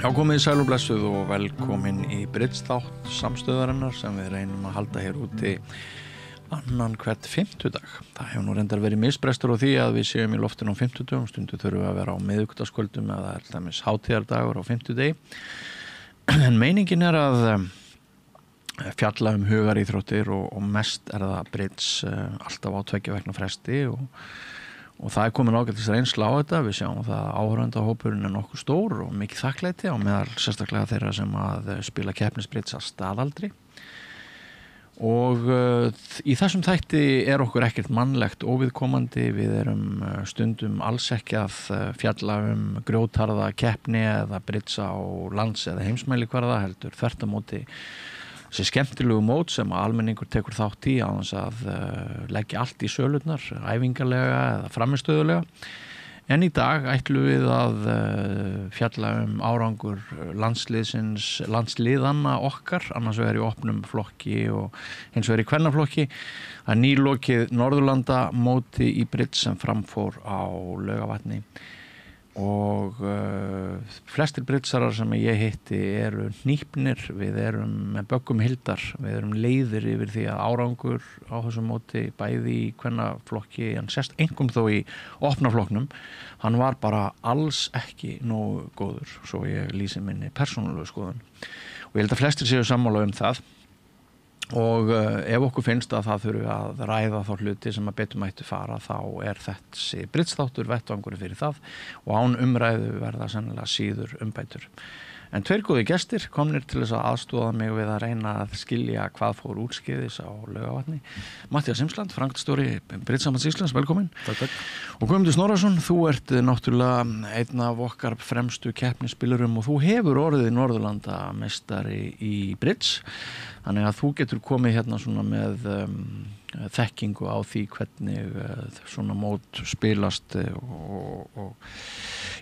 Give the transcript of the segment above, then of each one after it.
Já, komið sæl og blessuð og velkomin í Bridge-þátt samstöðarinnar sem við reynum að halda hér úti annan hvert fimmtudag. Það hefur nú reyndar verið misbrestur á því að við séum í loftinu á fimmtudögum, stundu þurfum við að vera á miðvikudagskvöldum eða er dæmis hátíðardagur á fimmtudegi. En meiningin er að fjalla hugaríþróttir og mest er það Bridge alltaf á 2 vegna fresti og það er komin ágætis reynsla á þetta. Við sjáum það að áhorfendahópurinn er nokkuð stór og mikið þakklæti á meðal sérstaklega þeirra sem að spila keppnisbridge að staðaldri. Og í þessum þætti er okkur ekkert mannlegt óviðkomandi. Við erum stundum alls ekki að fjalla grjótharða keppni eða bridge á lands- eða heimsmælikvarða, heldur þvert á móti þessi skemmtilegu mót sem að almenningur tekur þátt í á þess að leggja allt í sölurnar, æfingarlega eða framistöðulega. En í dag ætlum við að fjalla árangur landsliðanna okkar, annars vegar í opnum flokki og hins vegar í kvennaflokki. Það er nýlokið Norðurlanda móti í bridge sem framfór á Laugavatni. Og flestir bridgearar sem ég hitti eru hnípnir, við erum með böggum hildar, við erum leiðir yfir því að árangur á þessum móti bæði í kvennaflokki, en sérst einkum þó í opnaflokknum, hann var bara alls ekki nógu góður, svo ég lýsi minni persónulegu skoðun. Og ég held að flestir séu sammála það. Og ef okkur finnst að það þurfi að ræða þá hluti sem að betur mættu fara, þá er þessi Bridge-þáttur vettvangur fyrir það og án umræðu verða sennilega síður umbætur. En 2 góðir gestir komnir til þess að aðstoða mig við að reyna að skilja hvað fór úrskeiðis á Laugavatni. Matthías Simsland, framkvæmdastjóri Bridge-sambands Íslands, velkomin. Takk. Og Guðmundur Snorrason, þú ert náttúrulega einn af okkar fremstu keppnisspilurum og þú hefur orðið Norðurlanda meistari í Bridge. Þannig að þú getur komið hérna svona með þekkingu á því hvernig svona mót spilast og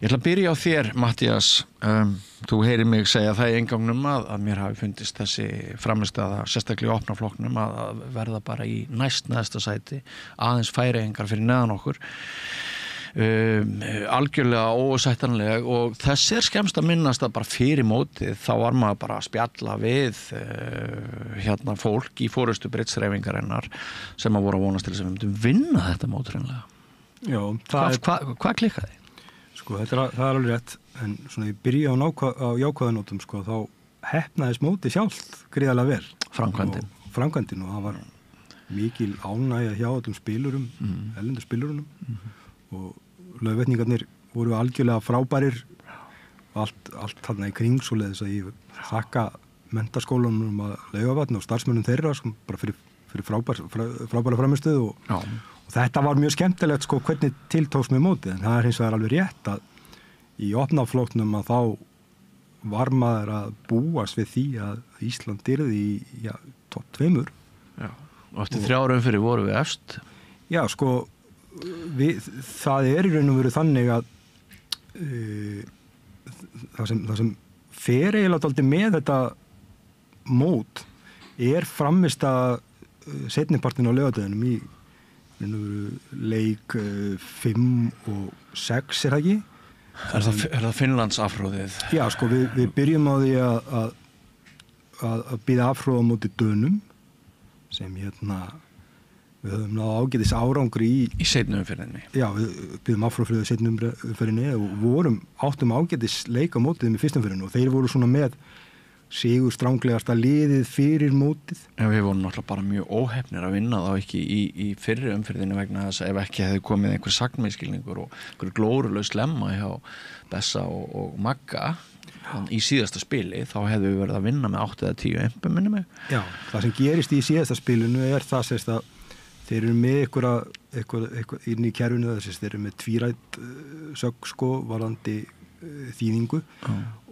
ég ætla að byrja á þér, Matthías. Þú heyrir mig segja það í eingangnum að mér hafi fundist þessi frammistaða, sérstaklega í opnaflokknum, að verða bara í næstneðsta sæti, aðeins Færeyingar fyrir neðan okkur. Algjörlega ósættanleg og þess er skemmst að minnast að bara fyrir mótið þá var maður bara að spjalla við hérna fólk í forystu Bridge-hreyfingarinnar sem að voru að vonast til þess að við myndum vinna þetta mót hreinlega. Já, Hvað klikkaði? Sko, það er alveg rétt, en svona ég byrja á jákvæðanótum, sko, þá heppnaðist mótið sjálft gríðarlega vel. Framkvæmdin og það var mikil ánægja hjá öllum spilurum, erlendu spilurunum. Og lögvetningarnir voru algjörlega frábærir allt þarna í kring svoleiðis að ég þakka menntaskólanum að Laugavatni og starfsmönnum þeirra sko, bara fyrir frábæra framistöðu og þetta var mjög skemmtilegt sko hvernig tiltókst með mótið, en það er hins vegar alveg rétt að í opnaflokknum að þá var maður að búast við því að Ísland yrði í topp 2. Já, og eftir 3 árum fyrir voru við efst. Já, sko það er í raun og veru þannig að það sem fer eiginlega dálítið með þetta mót er frammistaða seinnipartinn á laugardeginum í raun og veru leik 5 og 6 er það ekki? Er það Finnlands afhróðið? Já, sko við byrjum á því að bíða afhróða móti Dönum sem við höfum náð ágætis árangri í seinni umferðinni. Já, við byggðum afhróðfröðu seinni umferðinni og áttum ágætis leik á mótið með fyrstu umferðinni og þeir voru svona með sigur stránglegasta liðið fyrir mótið. Já, við vorum náttúrulega bara mjög óheppnir að vinna þá ekki í fyrri umferðinni vegna þess að ef ekki hefði komið einhver sagnmiskilningur og einhver glórulaus lemma hjá Bessa og Magga í síðasta spili, þá hefðu við verið að vinna með 8 eða 10 empum, minni mig. Já, það sem gerist í síðasta spilinu er það sérst að þeir eru með eitthvað inn í kerfinu, þeir eru með tvírætt sögn sko varðandi þýðingu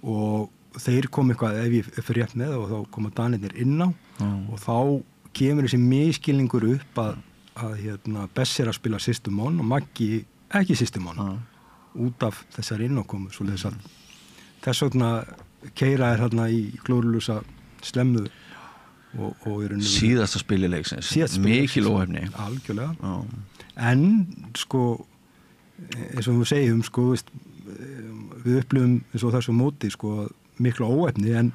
og þeir kom eitthvað ef ég fyrir rétt með og þá koma Danirnir inn á og þá kemur þessi miskilningur upp að Bess er að spila system on og Maggi ekki system on út af þessar innákomu svo þess vegna keyra er hérna í glórulusa slemmu og síðasta spilileiksins mikil óhefni algjörlega en sko eins og við segjum sko við upplifum eins og þessu móti sko miklu óefni en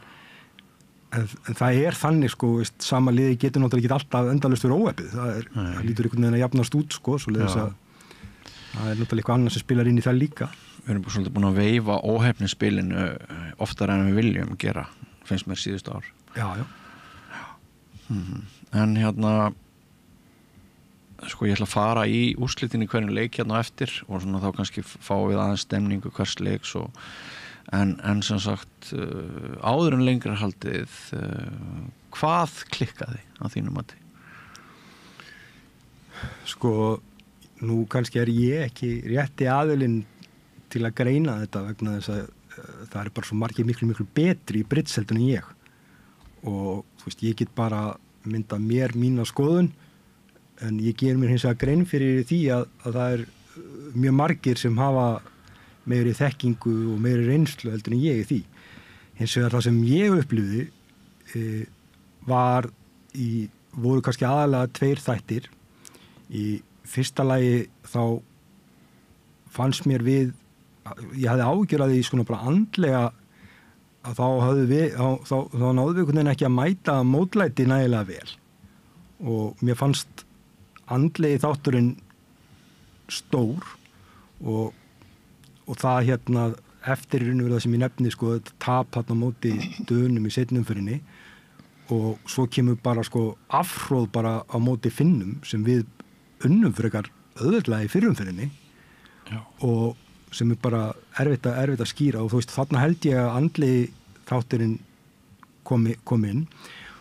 það þannig sko, sama liði getur náttúrulega ekki alltaf endalaust verið óefið, það lítur einhvern veginn að jafnast út sko, svoleiðis að það náttúrulega eitthvað annað sem spilar inn í það líka. Við erum svolítið búin að veifa óhefnisspilinu oftar en við viljum gera, finnst mér síðustu ár. Já. En sko ég ætla að fara í úrslitin í hverjum leik hérna á eftir og svona þá kannski fáum við aðeins stemningu hvers leiks og en sem sagt áður en lengra haldið hvað klikkaði á þínum mati? Sko nú kannski ég ekki rétti aðilinn til að greina þetta vegna þess að það bara svo margir miklu betri í bridgeseldun en ég og þú veist ég get bara mynda mér mína skoðun en ég ger mér hins vegar grein fyrir því að það mjög margir sem hafa meiri þekkingu og meiri reynslu heldur en ég í því. Hins vegar það sem ég upplifði voru kannski aðalega 2 þættir. Í fyrsta lagi þá fannst mér ég hafði áhyggjur að því svona bara andlega að þá náðu við einhvern veginn ekki að mæta mótlæti nægilega vel og mér fannst andlegi þátturinn stór og það eftir það sem ég nefni sko tap þarna á móti Dönum í seinni umferðinni og svo kemur bara sko afhróð bara á móti Finnum sem við unnum frekar auðveldlega í fyrri umferðinni og sem bara erfitt að skýra og þú veist þarna held ég að andlegi þátturinn kom inn.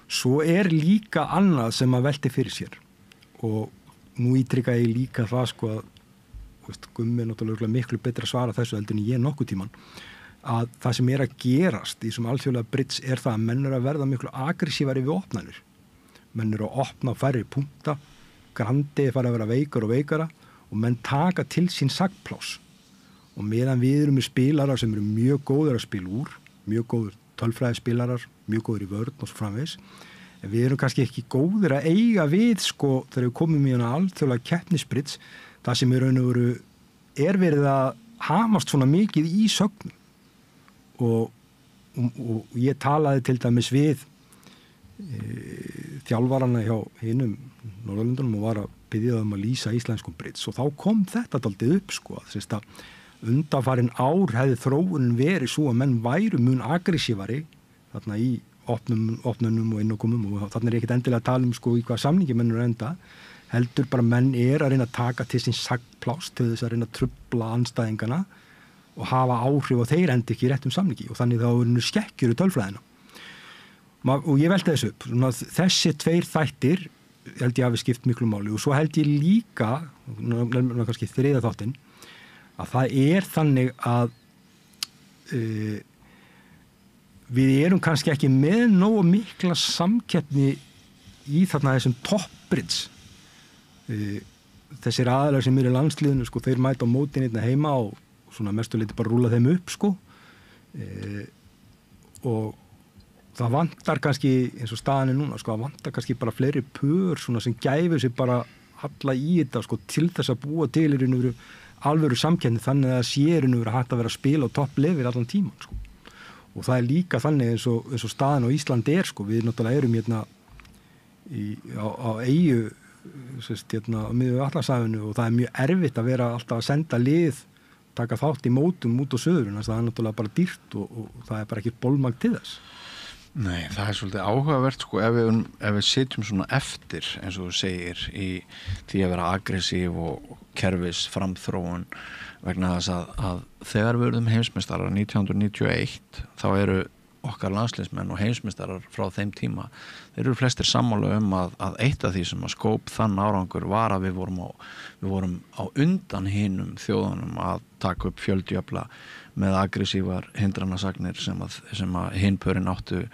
Svo líka annað sem að velti fyrir sér og nú ítrykka ég líka það sko að Gummi náttúrulega miklu betra að svara þessu heldur en ég nokkuð tíman að það sem að gerast í þessum alþjóðlega bridge það að menn að verða miklu aggressívari við opnanir. Menn að opna færri punkta, grandið fara að vera veikara og veikara og menn taka til sín sagnpláss og meðan við erum með spilarar sem eru mjög góðir að spila úr, mjög góður tölfræðispilarar, mjög góður í vörn og svo framvegis en við erum kannski ekki góðir að eiga við sko þegar við komum í hana alþjóðlega keppnisbridge það sem í raun og veru verið að hamast svona mikið í sögnum og ég talaði til dæmis við þjálfarana hjá hinum Norðurlöndunum og var að biðja að lýsa íslenskum bridge og þá kom þetta dálítið upp sko að undanfarin ár hefði þróunin verið svo að menn væru mun aggressívari þarna í opnunum og innkomum og þarna ekkert endilega að tala sko í hvað samningi menn enda heldur bara menn að reyna að taka til sín sagnpláss til þess að reyna að trufla andstæðingana og hafa áhrif og þeir endi ekki í réttum samningi og þannig þá skekkjur í tölfræðina. Og ég velti þessu upp, þessi 2 þættir held ég hafi skipt miklu máli og svo held ég líka, kannski 3. þáttinn, að það þannig að við erum kannski ekki með nógu mikla samkeppni í þarna þessum toppbridge. Þessir aðalar sem eru í landsliðinu sko, þeir mæta á mótin einna heima og svona mestuleiti bara rúla þeim upp sko og það vantar kannski eins og staðan núna sko, það vantar kannski bara fleiri pör svona sem gæfur sér bara alla í þetta sko til þess að búa til í raun og veru alvöru samkeppni þannig að sérin eru hægt að vera að spila á topplevel allan tíman sko og það líka þannig eins og staðan á Íslandi sko, við náttúrulega erum hérna á eyju á miðju Atlantshafinu og það mjög erfitt að vera alltaf að senda lið taka þátt í mótum út á söður en það náttúrulega bara dýrt og það bara ekki bolmagn til þess. Nei, það svolítið áhugavert sko ef við sitjum svona eftir eins og þú segir í því að vera aggressív og kerfis framþróun vegna þess að þegar við erum heimsmeistarar 1991 þá eru okkar landsliðsmenn og heimsmeistarar frá þeim tíma, þeir eru flestir sammála að eitt af því sem að skóp þann árangur var að við vorum á undan hinum þjóðunum að taka upp fjöldjöfla með aggressívar hindranasagnir sem að hinpörin áttu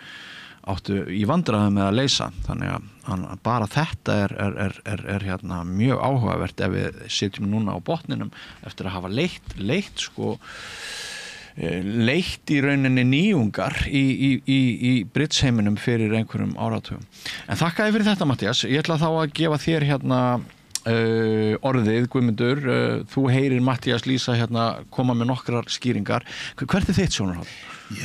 í vandræðum með að leysa þannig að bara þetta er hérna mjög áhugavert ef við sitjum núna á botninum eftir að hafa leitt sko leitt í rauninni nýjungar í bridgeheiminum fyrir einhverjum áratugum. En þakka þér fyrir þetta Matthías, ég ætla þá að gefa þér hérna orðið, Guðmundur, þú heyrir Matthías lýsa hérna koma með nokkrar skýringar. Hvert þitt sjónarhorn?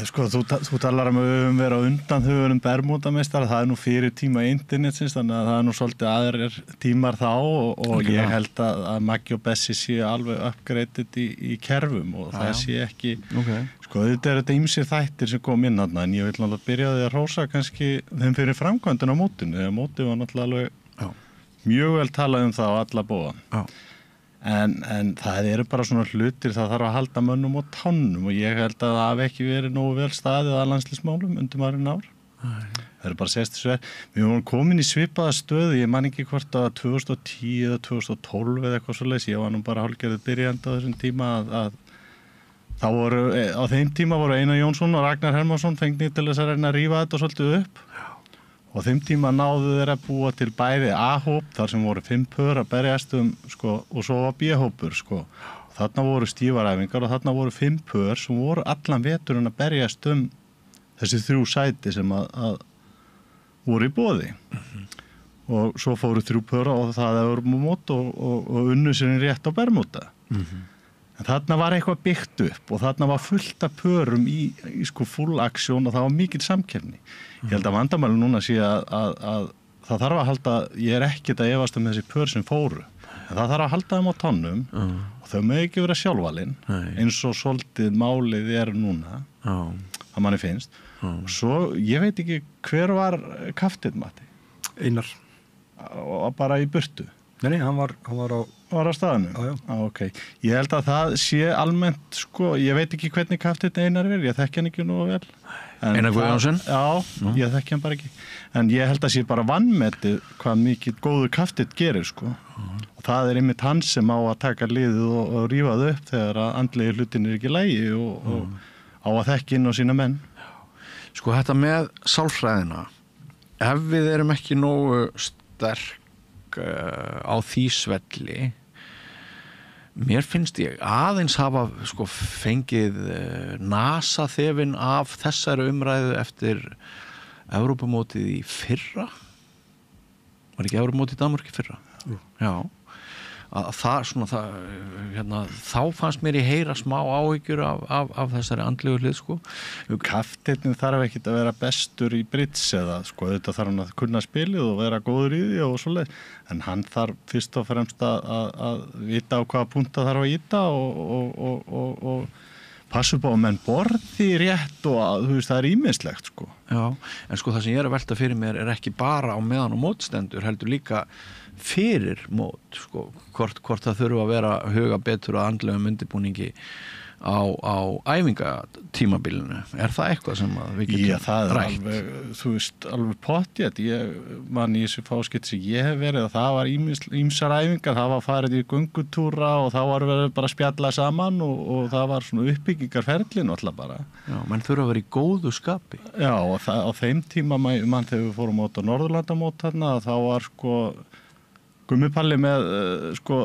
Sko, þú talar vera undan hugunum Bermúdameistara, það nú fyrir tíma internetsins, þannig að það nú svolítið aðrir tímar þá og ég held að Maggi og Bessi séu alveg uppgreitið í kerfum og það sé ekki, sko þetta þetta ýmsir þættir sem kom inn þarna, en ég vil náttúrulega byrja því að hrósa kannski þeim fyrir framkvæmdina á mótinu, þegar mótið var náttúrulega alveg mjög vel talað það á alla bóða. En það eru bara svona hlutir, það þarf að halda mönnum og tánum og ég held að það hafi ekki verið nógu vel staðið að landsliðsmálum undanfarin ár. Það eru bara sést þessu verð. Við vorum komin í svipaða stöðu, ég man ekki hvort að 2010 eða 2012 eða eitthvað svoleiðis, ég var nú bara hálfgerðið byrjandi á þessum tíma að þá voru, á þeim tíma voru Einar Jónsson og Ragnar Hermansson fengnir til þess að reyna að rífa þetta svolítið upp. Og þeim tíma náðu þeir að búa til bæði A-hóp, þar sem voru 5 pör að berjast sko, og svo var B-hópur, sko. Þarna voru stífaræfingar og þarna voru 5 pör sem voru allan veturinn að berjast þessi 3 sæti sem að voru í boði. Og svo fóru 3 pör og það voru mót og unnu sinni rétt á Bermúda. En þarna var eitthvað byggt upp og þarna var fullt af pörum í sko full aksjón og það var mikil samkeppni. Ég held að vandamæli núna sé að það þarf að halda, ég ekkert að efast þessi pör sem fóru, en það þarf að halda þeim á tánum og þau með ekki vera sjálfvalin, eins og svolítið málið núna, að manni finnst. Og svo, ég veit ekki hver var kaftið, Matti? Einar. Og bara í burtu? Nei, hann var á staðinu? Já. Ok. Ég held að það sé almennt, sko, ég veit ekki hvernig kaftið Einar ég þekki hann ekki nú vel. Einar Guðjónsson? Já, ég þekki hann bara ekki. En ég held að sé bara vanmetið hvað mikið góður kaftið gerir, sko. Og það einmitt hans sem á að taka liðið og rífa það upp þegar að andlegi hlutin ekki í lagi og á að þekki inn á sína menn. Sko, þetta með sálfræðina, ef við erum ekki nógu sterk á því svelli, mér finnst ég aðeins hafa sko fengið nasaþefinn af þessari umræðu eftir Evrópumótið í fyrra. Var ekki Evrópumótið í Danmörk í fyrra? Já. Að það svona þá fannst mér ég heyra smá áhyggjur af þessari andlegu hlið, sko. Kafteinn þarf ekki að vera bestur í bridge eða sko, þetta þarf hann að kunna spilið og vera góður í því og svoleið, en hann þarf fyrst og fremst að vita á hvaða punta þarf að íta og passa upp á að menn borði rétt og þú veist, það ýmislegt, sko. Já, en sko það sem ég að velta fyrir mér ekki bara á meðan og mótstendur, heldur líka fyrir mót, sko, hvort það þurfa að vera huga betur að andlegum undirbúningi á æfingatímabilinu. Er það eitthvað sem við getum rætt? Það alveg, þú veist, alveg pottjætt. Ég man í þessu fáskipt sem ég hef verið og það var ýmsar æfingar, það var farið í göngutúra og það var verið bara að spjalla saman og það var svona uppbyggingarferli náttúrulega bara. Já, menn þurfa að vera í góðu skapi. Já, og á þeim tíma mann þegar við fórum út á Norðurlandamót þarna, þá var sko Gummipalli með sko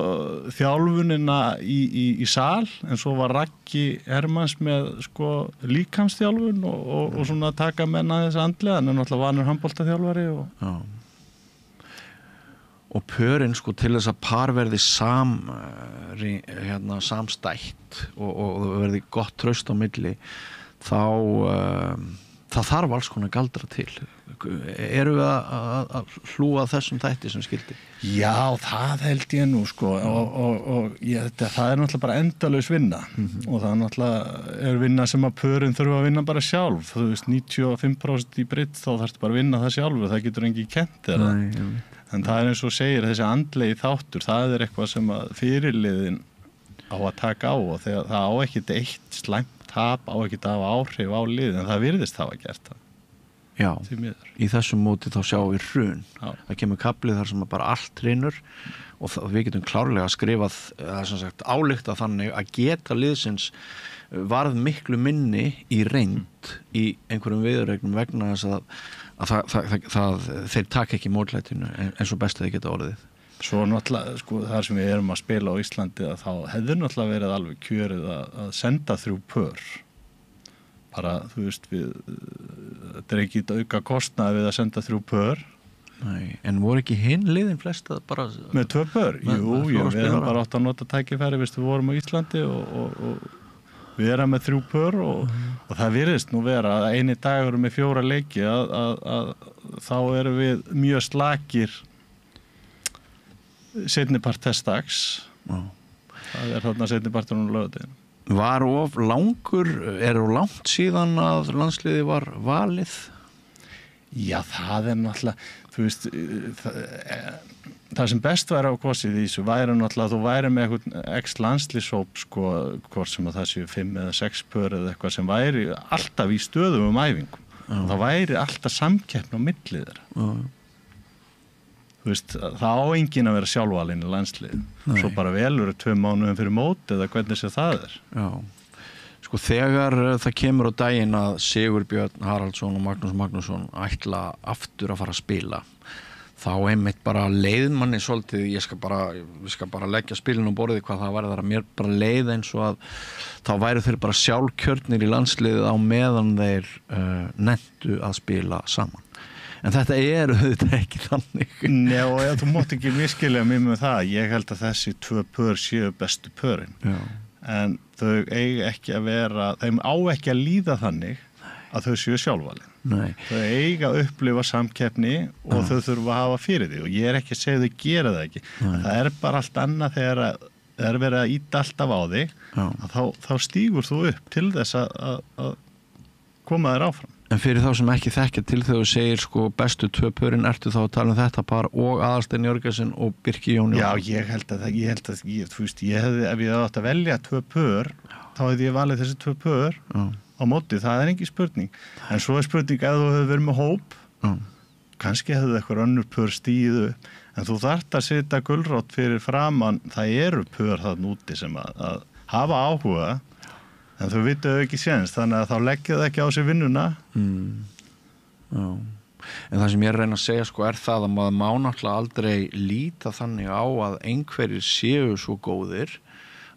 þjálfunina í sal, en svo var Raggi Hermanns með sko líkamsþjálfun og svona taka menna þess andlega, en náttúrulega vanur handboltaþjálfari og pörin sko til þess að par verði samstætt og verði gott traust á milli, þá það þarf alls konar galdra til. Erum við að hlúa þessum þætti sem skildi? Já, það held ég nú, sko, og það náttúrulega bara endalaus vinna og það náttúrulega vinna sem að pörin þurfa að vinna bara sjálf. Þú veist, 95% í bridge, þá þarftu bara að vinna það sjálf, það getur engin kennt þér það. En það eins og segir, þessi andlegi þáttur, það eitthvað sem að fyrirliðin á að taka á og þegar það á ekkert eitt slæmt tap á ekkert að hafa áhrif á liðin, en það virðist hafa gert það. Já, í þessum móti þá sjáum við hrun. Það kemur kaflið þar sem bara allt hrynur og við getum klárlega skrifað, sem sagt, álykta þannig að geta liðsins varð miklu minni í reynd í einhverjum viðurregnum vegna þess að þeir taka ekki mótlætinu eins og best að þeir geta orðið. Svo náttúrulega, sko, þar sem við erum að spila á Íslandi, að þá hefur náttúrulega verið alveg kjörið að senda 3 pör. Bara, þú veist, þetta ekki auka kostnaði við að senda 3 pör. Nei, en voru ekki hinn liðin flest að bara... Með 2 pör? Jú, við erum bara átt að nota tækifæri, við vorum á Íslandi og við erum með 3 pör og það virðist nú vera að eini dagur með 4 leiki að þá erum við mjög slakir seinnipart þess dags. Það þarna seinnipartur á laugardaginn. Var langt síðan að landsliði var valið? Já, það náttúrulega, þú veist, það sem best væri á kosið í þessu væri náttúrulega að þú væri með eitthvað ex-landslýshóp, sko, hvort sem að það séu 5 eða 6 pör eða eitthvað sem væri alltaf í stöðugum æfingum. Það væri alltaf samkeppni á milli þeirra. Þú veist, það á enginn að vera sjálfvalinn í landslið. Svo bara velur 2 mánuðum fyrir mót eða hvernig sem það er. Já. Sko þegar það kemur á daginn að Sigurbjörn Haraldsson og Magnús Magnússon ætla aftur að fara að spila, þá einmitt bara leið manni svolítið, við skal bara leggja spilin á borðið hvað það var, mér bara leið eins og að þá væru þeir bara sjálfkjörnir í landsliðið á meðan þeir nenntu að spila saman. En þetta auðvitað ekki þannig. Nei, og þú mátt ekki miskilja mig með það. Ég held að þessi 2 pör séu bestu pörin. Já. En þau eiga ekki að vera, þeim á ekki að líða þannig að þau séu sjálfvalin. Nei. Þau eiga að upplifa samkeppni og þau þurfa að hafa fyrir því og ég er ekki að segja þau gera það ekki. Það er bara allt annað þegar það er verið að íta alltaf á þig, þá stígur þú upp til þess að koma þér áfram. En fyrir þá sem ekki þekkja til þegar þú segir sko bestu 2 pörin, ertu þá að tala um þetta par og Aðalsteinn Jörgensen og Birkir Jón Jónsson? Já, ég held að þú veist, ef ég átt að velja 2 pör, þá hefði ég valið þessi 2 pör á móti, það er engin spurning. En svo er spurning ef þú hefur verið með hóp, kannski hefði eitthvað önnur pör stíðu, en þú þarft að setja gulrót fyrir framan, það eru pör þarna úti sem að hafa áhuga. En þú vitið ekki séns, þannig að þá leggja það ekki á sig vinnuna. Já. En það sem ég reyna að segja sko er það að maður má náttúrulega aldrei líta þannig á að einhverjir séu svo góðir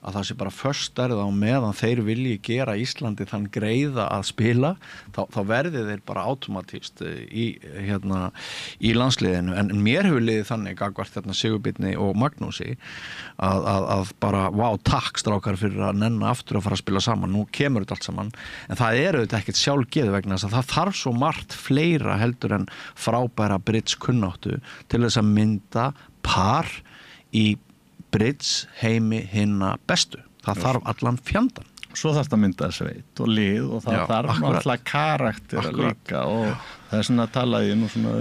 að það sé bara förstærð á meðan þeir vilji gera Íslandi þann greiða að spila, þá verði þeir bara automatíst í landsliðinu. En mér hefur liðið þannig gagnvart Sigurbirni og Magnúsi að bara, takk strákar fyrir að nenna aftur að fara að spila saman, nú kemur þetta allt saman, en það eru þetta ekkert sjálfgeð vegna þess að það þarf svo margt fleira heldur en frábæra bridge-kunnáttu til þess að mynda par í bridge heimi hinna bestu. Það þarf allan fjandann. Svo þarf það að mynda sveit og lið og það þarf alltaf karakter líka og það er svona að tala ég nú svona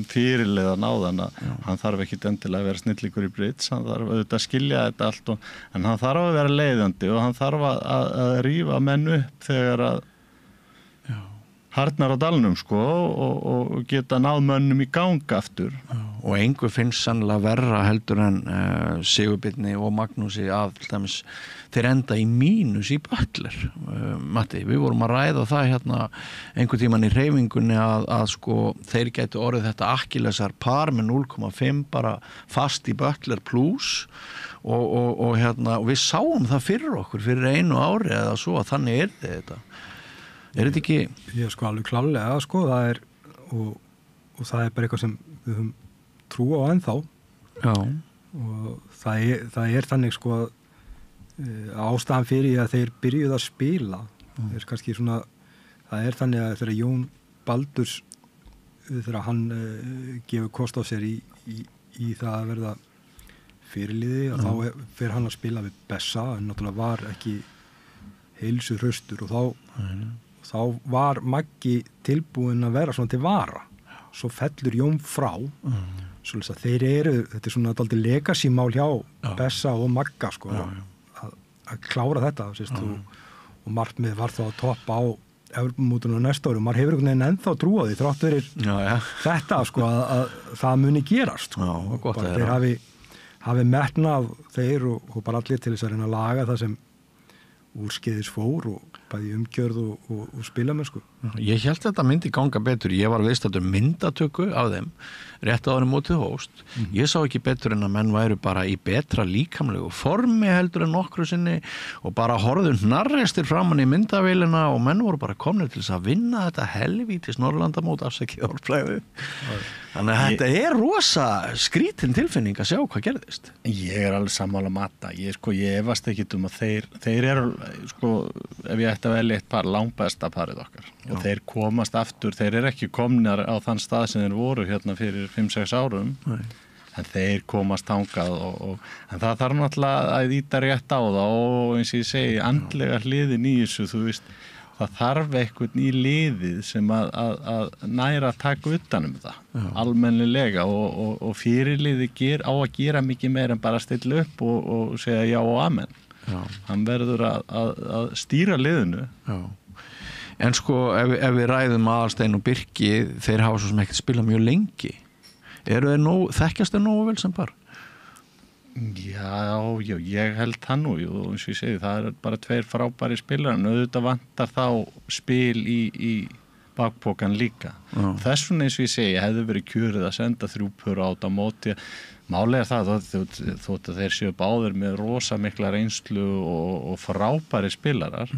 fyrirliðan á þann að hann þarf ekki endilega að vera snillíkur í bridge, hann þarf auðvitað að skilja þetta allt en hann þarf að vera leiðandi og hann þarf að rífa menn upp þegar að harnar á dalnum sko og geta náð mönnum í gang aftur. Og einhver finnst sannlega verra heldur en Sigurbirni og Magnúsi að þeir enda í mínus í Butler. Matti, við vorum að ræða það einhver tíman í hreyfingunni að sko þeir gætu orðið þetta Akkillesar par með 0,5 bara fast í Butler plus og við sáum það fyrir okkur fyrir 1 ári eða svo að þannig þetta. Er þetta ekki? Ég sko alveg klálega sko, það er og það er bara eitthvað sem við höfum trú á ennþá. Já. Og það er þannig sko ástæðan fyrir að þeir byrjuðu að spila. Er kannski svona, það er þannig að þegar Jón Baldurs þegar hann gefur kost á sér í það að verða fyrirliði og þá fer hann að spila við Bessa en náttúrulega var ekki heilsu hraustur og þá var Maggi tilbúin að vera svona til vara. Svo fellur Jón frá. Svo að þeir þetta er svona dálítið legacy-mál hjá Bessa og Magga sko, að klára þetta og markmið var þá að toppa á Evrópumótinu á næsta ári. Maður hefur einhvern veginn ennþá trú á því þrátt fyrir þetta sko, að það muni gerast sko. Og bara þeir hafi metnað þeir og bara allir til þess að reyna að laga það sem úrskeiðis fór og bæði umgjörð og spilamennsku. Ég held þetta myndi ganga betur. Ég var viðstaddur myndatöku af þeim rétt áður mótið hóst. Ég sá ekki betur en að menn væru bara í betra líkamlegu formi heldur en nokkru sinni og bara horfðu hnarrestir framan í myndavélina og menn voru bara komnir til þess að vinna þetta helvítis Norrlandamót afsakið orðfræðu. Þannig að þetta er rosa skrítin tilfinning að sjá hvað gerðist. Ég alveg sammála Matta. Ég efast ekki að þeir eru, ef ég ætti að velja eitt par, langbesta parið okkar. Og þeir komast aftur, þeir eru ekki komnir á þann stað sem þeir voru hérna fyrir 5-6 árum. Nei. En þeir komast þangað en það þarf náttúrulega að íta rétt á það og eins og ég segi, andlega hliðin í þessu, þú veist, það þarf eitthvað í liðið sem að næra að taka utan það almennilega og fyrirliði á að gera mikið meira en bara stilla upp og segja já og amen. Hann verður að stýra liðinu. Já. En ef við ræðum Aðalstein og Birki, þeir hafa svo sem ekkert spilað mjög lengi. Eru þeir þekkjast þeir nógu vel sem par? Já, ég held það nú, eins og ég segi, það er bara 2 frábæri spilar, en auðvitað vantar þá spil í bakpokan líka. Þess vegna eins og ég segi, hefði verið kjörið að senda 3 pör át á móti. Málega það, þótt að þeir séu báðir með rosa mikla reynslu og frábæri spilarar.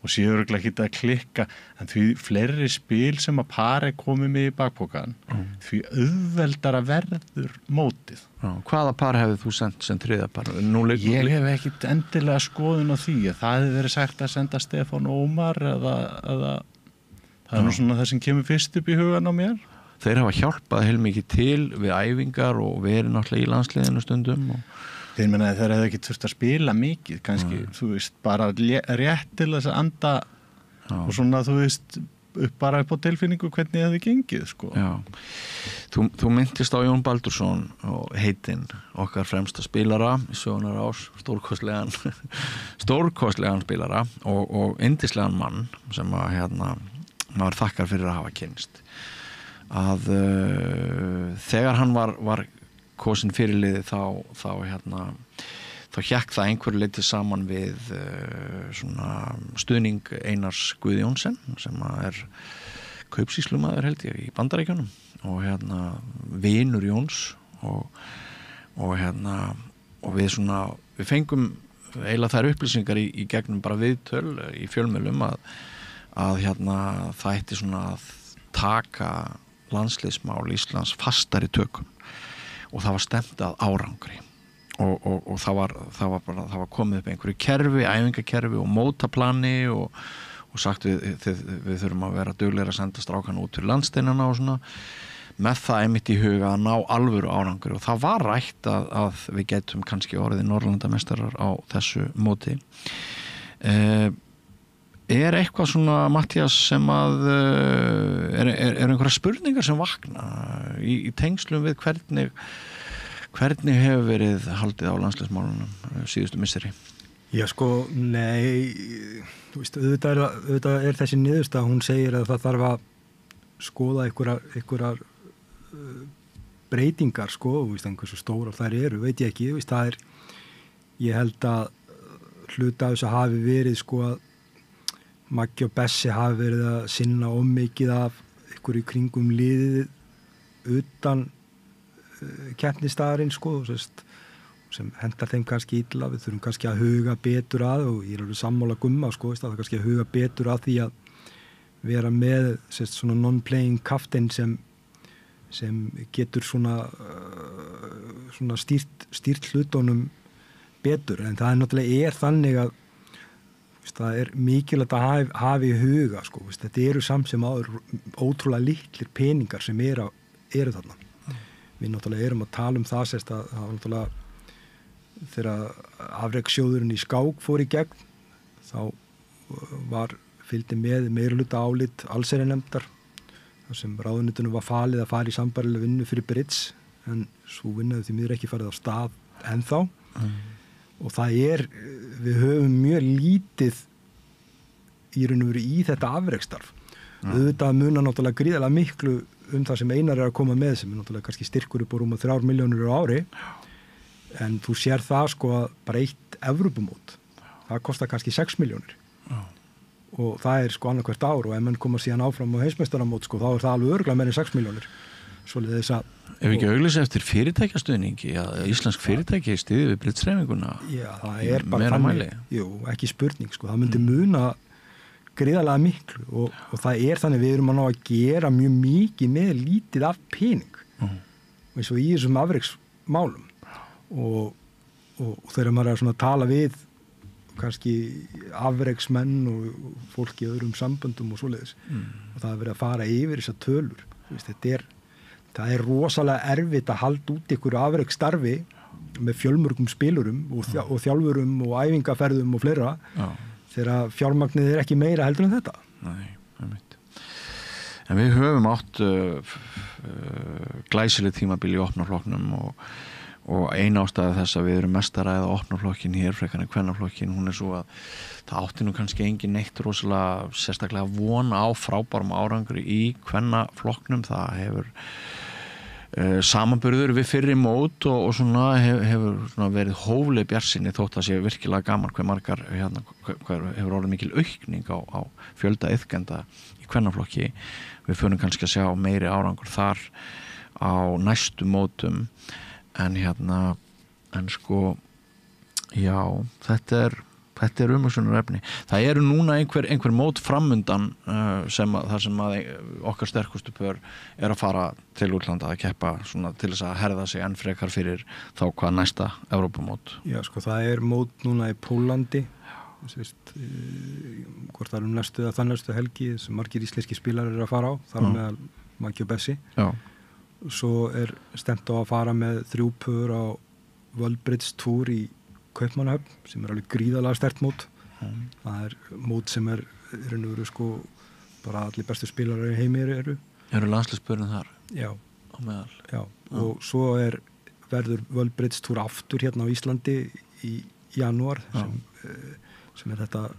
Og séu örugglega ekki að klikka, en því fleiri spil sem að pari komið með í bakpokan, því auðveldara verður mótið. Hvaða par hefði þú sendt sem 3. par? Ég hef ekkit endilega skoðun á því, það hefði verið sagt að senda Stefán Ómar eða það er nú svona það sem kemur fyrst upp í hugan á mér. Þeir hafa hjálpað heilmikið til við æfingar og verið náttúrulega í landsliðinu stundum Þeir meina að þeir hefði ekki þurft að spila mikið, kannski, þú veist, bara rétt til þess að anda og svona, þú veist, bara upp á tilfinningu hvernig það hefði gengið, Já, þú myndist á Jón Baldursson og heitinn okkar fremsta spilara í sögunar ás, stórkostlegan spilara og yndislegan mann sem að maður þakkar fyrir að hafa kynnst. Að þegar hann var kosin fyrirliði þá hékk það einhverju leyti saman við svona stuðning Einars Guðjónsen sem er kaupsýslumaður held ég í Bandaríkjunum og vinur Jóns og við fengum eiginlega þær upplýsingar í gegnum bara viðtöl í fjölmiðlum að það ætti svona að taka landsliðsmál Íslands fastari tökum og það var stefnt að árangri og það var komið upp einhverju kerfi, æfingakerfi og mótaplani og sagt við þurfum að vera duglegir að senda strákana út til landsteinana og svona með það einmitt í huga að ná alvöru árangri og það var rætt að við getum kannski orðið Norðurlandameistarar á þessu móti. Er eitthvað svona, Matthías, sem að er einhverja spurningar sem vakna í tengslum við hvernig hefur verið haldið á landsliðsmálunum síðustu misseri? Já, nei, þú veist, auðvitað er þessi niðurstaða, hún segir að það þarf að skoða einhverjar breytingar, þú veist, einhversu stórar þær eru, veit ég ekki, þú veist, það er, ég held að hluta af þessu hafi verið, að Maggi og Bessi hafi verið að sinna mikið af einhverju kringum liðið utan keppnisstaðarinn sem hendar þeim kannski illa, við þurfum kannski að huga betur að og ég er alveg sammála Gumma það er kannski að huga betur að því að vera með svona non-playing captain sem getur svona stýrt hlutunum betur en það er náttúrulega þannig að það er mikilvægt að hafa í huga þetta eru samt sem áður ótrúlega litlir peningar sem eru þarna við náttúrulega erum að tala um það að náttúrulega þegar afrekssjóðurinn í skák fór í gegn þá fylgdi með meirihluta álit allsherjarnefndar þar sem ráðuneytinu var falið að fara í sambærilega vinnu fyrir Brits en svo vinnaði því miður ekki farið á stað ennþá og við höfum mjög lítið í raun og veru í þetta afreksstarf auðvitað munar náttúrulega gríðarlega miklu það sem Einar er að koma með sem er náttúrulega kannski styrkur upp á rúma 3 milljónir á ári en þú sér það að bara 1 Evrópumót það kostar kannski 6 milljónir og það er annað hvert ár og ef menn koma síðan áfram á heimsmeistaramót þá er það alveg örugglega meira en 6 milljónir svoleiðis að Ef ekki auglýsa eftir fyrirtækjastuðningi íslensk fyrirtæki styðji við Britshreyfinguna Já, það er bara þannig ekki spurning, það myndi muna gríðarlega miklu og það þannig við erum að ná að gera mjög mikið með lítið af pening eins og í þessum afreksmálum og þegar maður er svona að tala við kannski afreksmenn og fólk í öðrum samböndum og svoleiðis og það verið að fara yfir þessar tölur. Það er rosalega erfitt að halda út ykkur afreksstarfi með fjölmörgum spilurum og þjálfurum og æfingaferðum og fleira þegar fjármagnið er ekki meira heldur en þetta. Nei, einmitt. En við höfum átt glæsileg tímabil í opnaflokknum og ein ástæða þess að við erum mest að ræða opnaflokkin hér frekar en kvennaflokkin, hún svo að það átti nú kannski engin neitt rosalega sérstaklega vona á frábærum árangri í kvennaflokknum. Það hefur samanburður við fyrri mót og svona hefur svona verið hófleg bjartsýni þótt að sé virkilega gaman hver margar hver hefur orðið mikil aukning á fjölda iðkenda í kvennaflokki. Við förum kannski að sjá meiri árangur þar á næstu mótum en sko já, þetta er umhugsunarefni. Það eru núna einhver mót framundan þar sem að okkar sterkustu pör að fara til útlanda að keppa svona til þess að herða sig enn frekar fyrir þá hvað næsta Evrópumót. Já, sko það er mót núna í Pólandi hvort það næstu eða næstu helgi sem margir íslenski spilarar að fara á þar meðal Maggi og Bessi. Já. Svo stemt á að fara með 3 pör á World Bridge Tour í Kaupmannahöfn sem alveg gríðalega sterkt mót. Það mót sem sko bara allir bestu spilarar í heimi eru. Eru landsliðspörin þar? Já. Á meðal? Já. Og svo verður World Bridge Tour aftur hérna á Íslandi í janúar sem þetta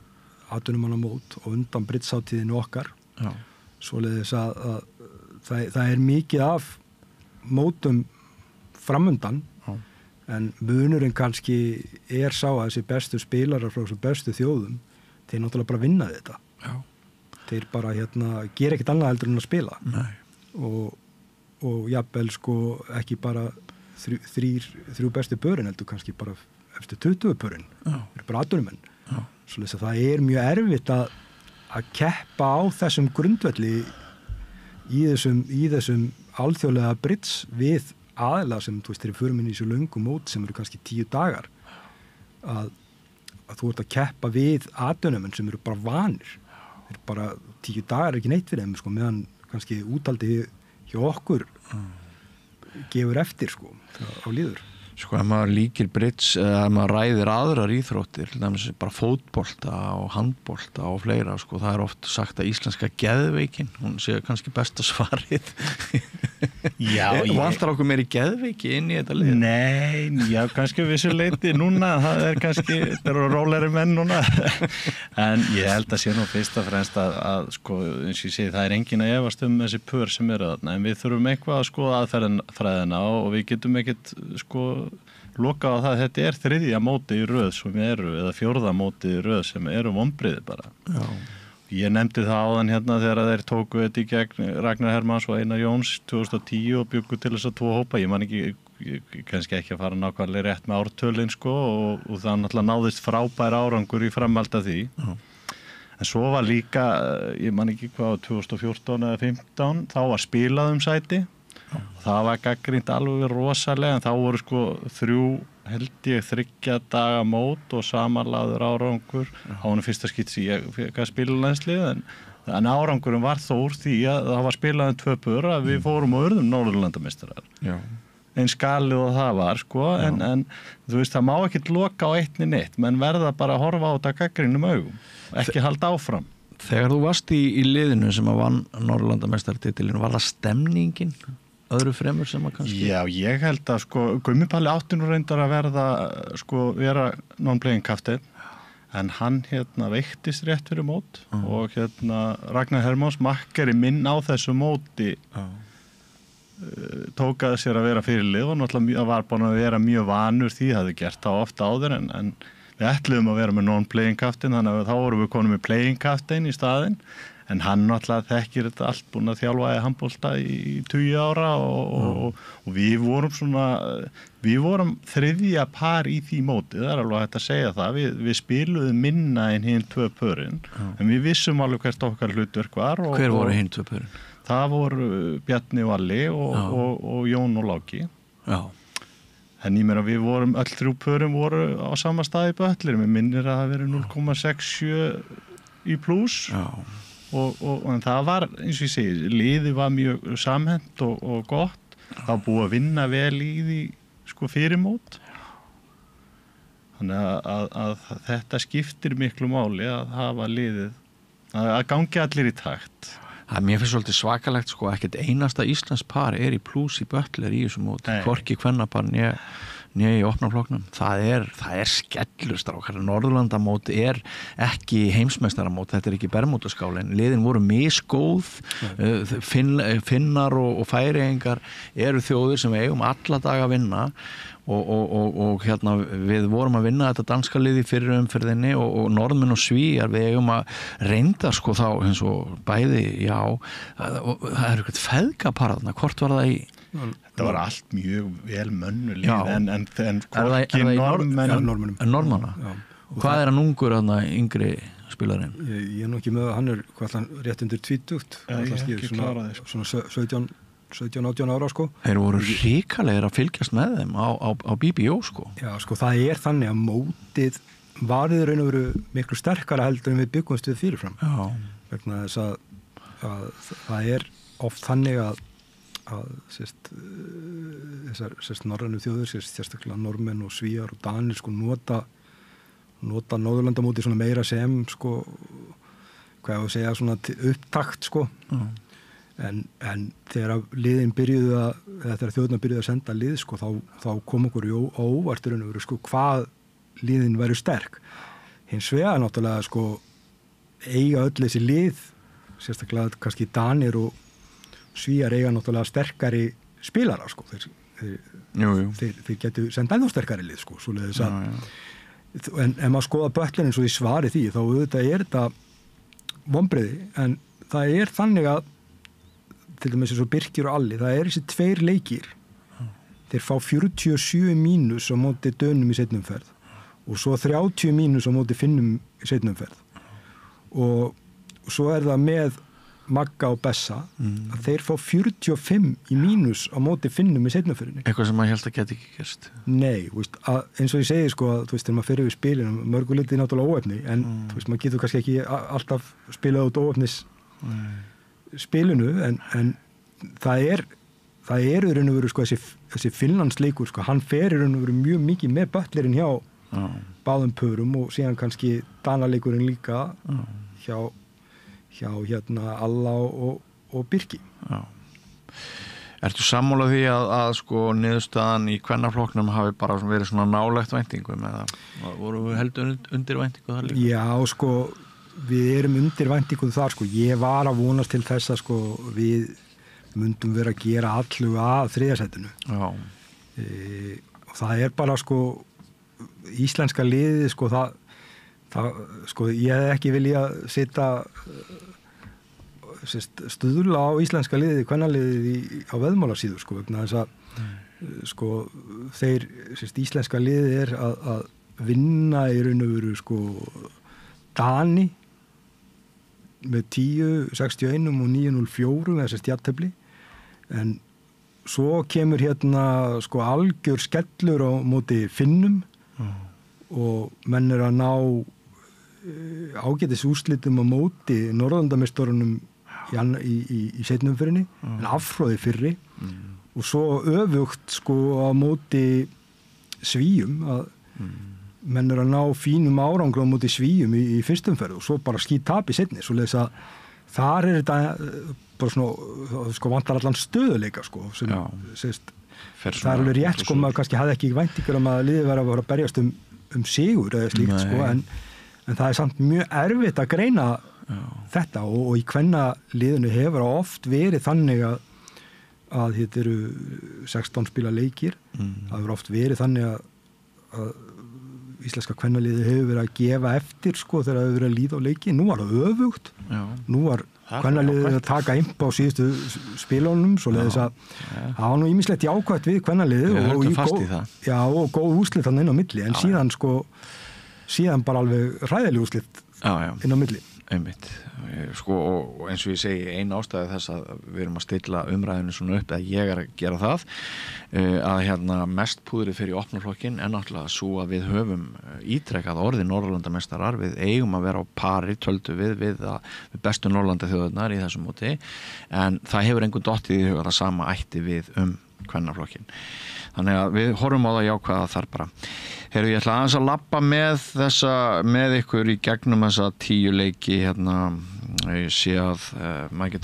atvinnumannamót og undan bridgehátíðinu okkar. Já. Svoleiðis að það er mikið af mótum framundan en munurinn kannski sá að þessi bestu spilarar frá þessu bestu þjóðum þeir náttúrulega bara vinna þetta. Já. Þeir bara gera ekkert annað heldur en að spila. Nei. Og jafnvel sko ekki bara þrjú bestu pörin heldur kannski bara eftir 20 pörin. Þeir eru bara atvinnumenn. Svoleiðis að það er mjög erfitt að keppa á þessum grundvelli í þessum alþjóðlega bridge við aðila sem þeir fyrir minn í þessu löngum mót sem eru kannski 10 dagar að þú ert að keppa við atvinnumenn sem eru bara vanir. Þeir bara 10 dagar ekki neitt fyrir þeim sko, meðan kannski útaldi hjá okkur gefur eftir sko á líður. Sko ef maður líkir bridge eða ef maður ræðir aðrar íþróttir bara fótbolta og handbolta og fleira sko, það oft sagt að íslenska geðveikin, hún sé kannski besta svarið. Já, vantar okkur meiri geðveiki inn í þetta lið? Nei, já, kannski vissu leyti núna, það kannski, það eru rólegri menn núna. En ég held að sé nú fyrst og fremst að sko, eins og ég segi, það engin að efast þessi pör sem eru þarna, en við þurfum eitthvað að skoða aðferðina og við getum ekkert sko loka á það að þetta 3. mótið í röð sem eða 4. mótið í röð sem vonbrigði bara. Já. Ég nefndi það áðan þegar þeir tóku þetta í gegn Ragnar Hermanns og Einar Jóns 2010 og bjuggu til þess að 2 hópa. Ég man kannski ekki að fara nákvæmlega rétt með ártölin sko og það náttúrulega náðist frábær árangur í framhald af því. En svo var líka, ég man ekki hvað 2014 eða 15, þá var spilað sæti. Það var gagnrýnt alveg rosalega en þá voru sko 3 daga mót og samanlagður árangur á honum fyrsta skipti sem ég fekk að spila landslið en árangurinn var þó úr því að það var spilað 2 pör að við fórum og urðum Norðurlandameistarar. Eins galið og það var sko en þú veist það má ekkert loka á neitt menn verða bara að horfa á þetta gagnrýnum augum ekki halda áfram. Þegar þú varst í liðinu sem að vann Norðurlandameistaratitilinn var það stemningin? Öðru fremur sem að kannski? Já, ég held að sko Gummi Palli átti nú reyndar að vera non-playing kapteinn en hann veiktist rétt fyrir mót og Ragnar Hermanns makkeri minn á þessu móti tók að sér að vera fyrirlið og náttúrulega var búin að vera mjög vanur því hafði gert það ofta áður en við ætluðum að vera með non-playing kapteinn þannig að þá vorum við konum með playing kapteinn í staðinn en hann náttúrulega þekkir þetta allt, búin að þjálfa í handbolta í 20 ára og við vorum þriðja par í því móti, það alveg hægt að segja það, við spiluðum minna en hinn 2 pörin, en við vissum alveg hvert okkar hlutverk var. Hver voru hinn 2 pörin? Það voru Bjarni og Alli og Jón og Láki. Já. En ég meina við vorum, öll 3 pörum voru á sama stað í Böttlir, mér minnir að það verið 0,67 í pluss en það var, eins og ég segi, liðið var mjög samhent og gott, það búið að vinna vel í því sko fyrir mót. Þannig að þetta skiptir miklu máli að hafa liðið, að gangi allir í takt. Mér finnst svolítið svakalegt sko, ekkert einasta Íslands par í pluss í Böttler í þessum móti, hvorki kvennapar né í opnaflokknum. Það er skellur strákar. Norðurlandamót ekki heimsmeistaramót, þetta ekki bermúdaskálin. Liðin voru misgóð, Finnar og Færeyingar eru þjóðir sem við eigum alla daga að vinna og hérna við vorum að vinna þetta danska liði fyrir umferðinni og Norðmenn og Svíar við eigum að reynda sko þá eins og bæði, það eitthvað feðgapar þarna, hvort var það í? Þetta var allt mjög vel mönnulíð en hvorki Norðmanna. Og hvað hann ungur þarna yngri spilarinn? Ég nú ekki með hann rétt undir 20, svona 17-18 ára sko. Þeir voru hrikalegir að fylgjast með þeim á BBO sko. Já sko, það þannig að mótið varðið raun og veru miklu sterkara heldur en við byggumst við fyrirfram. Já. Vegna þess að það oft þannig að þessar norrænu þjóður, sérstaklega Norðmenn og Svíar og Danir sko nota Norðurlandamóti svona meira sem sko, hvað ég að segja, svona upptakt sko. En þegar liðin byrjuðu þegar þjóðurnar byrjuðu að senda lið sko, þá kom okkur á óvart sko, hvað liðin væru sterk. Hins vegar náttúrulega sko, eiga öll þessi lið, sérstaklega kannski Danir og Svíar eiga náttúrulega sterkari spilara sko. Þeir getur senda ennþá sterkari lið sko, svoleiðis að en ef maður skoða Böttlerinn svo í svari því, þá auðvitað þetta vonbrigði, en það þannig að til dæmis eins og Birkir og Alli, það þessi 2 leikir, þeir fá 47 mínus á móti Dönum í seinni umferð og svo 30 mínus á móti Finnum í seinni umferð og svo það með Magga og Bessa að þeir fá 45 í mínus á móti Finnum í seinni umferðinni. Eitthvað sem maður held að geti ekki gerst. Nei, eins og ég segi sko að þegar maður fer yfir spilinu, mörgulitið náttúrulega óefni, en maður getur kannski ekki alltaf spilað út óefnis spilinu, en það í raun og veru sko þessi Finnlandsleikur sko, hann fer í raun og veru mjög mikið með Böttlerinn hjá báðum pörum og síðan kannski Danaleikurinn líka hjá hérna Alla og Birki. Já. Ertu sammála því að sko niðurstaðan í kvennaflokknum hafi bara verið svona nálægt væntingum eða voru við heldur undir væntingu þar líka? Já, sko við erum undir væntingum þar sko. Ég var að vonast til þess að sko við myndum vera að gera allu að þriðasætinu. Já. Og það bara sko íslenska liðið sko það sko ég hef ekki vilja setja stuðla á íslenska liðið, kvennaliðið á veðmálasíðu sko, vegna þess að sko þeir íslenska liðið að vinna í raun og veru sko Dani með 10-61 og 9-04 þessast jafntefli, en svo kemur hérna sko algjör skellur á móti Finnum og menn að ná ágætis úrslitum á móti Norðurlandameistarunum í seinni umferðinni, en afhróði fyrri og svo öfugt sko á móti Svíum að menn að ná fínum árangri á móti Svíum í fyrstu umferð og svo bara skítap í seinni, svoleiðis að þar þetta bara svona sko vantar allan stöðuleika sko sem sést, það alveg rétt sko, maður kannski hafði ekki væntingar að liðið væri að berjast um sigur eða slíkt sko, en það samt mjög erfitt að greina þetta og í kvennaliðinu hefur oft verið þannig að þetta eru 16 spila leikir, það hefur oft verið þannig að íslenska kvennaliðið hefur verið að gefa eftir sko þegar það hefur verið að líða á leiki. Nú var það öfugt. Já. Nú var kvennaliðið að taka imp á síðustu spilunum svo leiðis að það var nú ýmislegt jákvætt við kvennaliðið og góð úrslit þannig inn á milli en síðan bara alveg hræðileg úrslit inn á milli. Einmitt, sko, og eins og ég segi eina ástæði þess að við erum að stilla umræðinu svona upp að ég að gera það að mest púðrið fyrir opnaflokkin en náttúrulega svo að við höfum ítrekkað orðið Norðurlandameistarar við eigum að vera á pari töldu við bestu Norðurlandaþjóðirnar í þessum móti en það hefur einhvern dottið í huga það sama ætti við kvennaflokkin þannig að við horfum á það jákvæða þar bara. Heyrðu, ég ætla aðeins að labba með ykkur í gegnum þessa 10 leiki ég sé að maður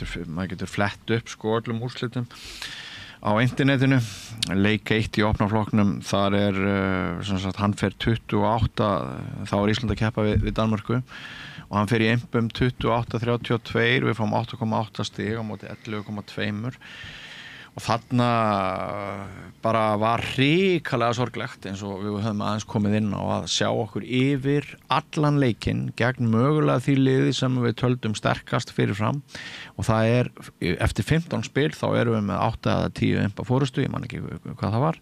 getur flett upp sko öllum úrslitum á internetinu. Leik 1 í opnaflokknum, þar sem sagt, hann fer 28, þá Ísland að keppa við Danmörku og hann fer í impum 28-32, við fáum 8,8 stig á móti 11,2 og þarna bara var hrikalega sorglegt eins og við höfum aðeins komið inn á að sjá okkur yfir allan leikinn gegn mögulega því liði sem við töldum sterkast fyrirfram og það eftir 15 spil þá erum við með 8 eða 10 impa fórustu, ég man ekki hvað það var